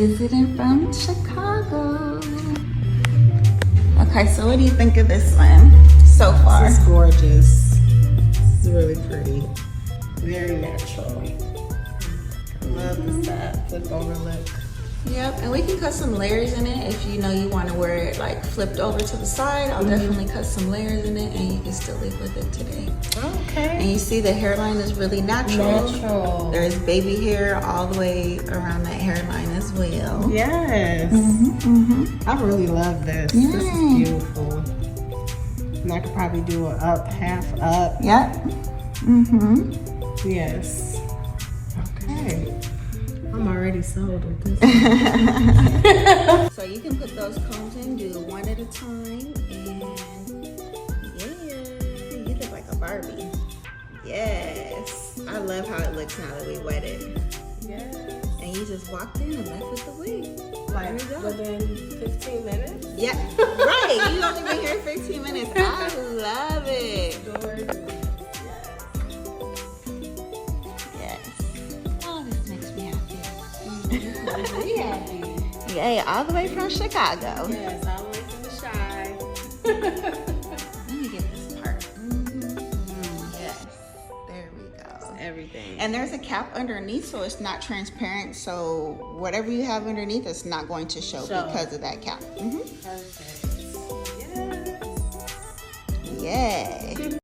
visiting from Chicago. Okay, so what do you think of this one so far? This is gorgeous. This is really pretty. Very natural. Love the side flip over look. Yep, and we can cut some layers in it if you know you want to wear it like flipped over to the side. I'll definitely cut some layers in it, and you can still leave with it today. Okay. And you see the hairline is really natural. There's baby hair all the way around that hairline as well. Yes. I really love this. Yeah. This is beautiful. And I could probably do an up, half up. Yep. Yes. Okay. I'm already sold with this. So you can put those combs in, do one at a time, and yeah, you look like a Barbie. Yes. I love how it looks now that we wet it. Yes. And you just walked in and left with the wig. Like within 15 minutes? Yeah, right. You only been here 15 minutes. I love it. Yes. Oh, this makes me happy. Really happy. Yeah, all the way from Chicago. Yes, all the way from the Shy. Let me get this part. Yes, there we go. Everything. And there's a cap underneath, so it's not transparent. So whatever you have underneath, it's not going to show because of that cap. Perfect. Yay.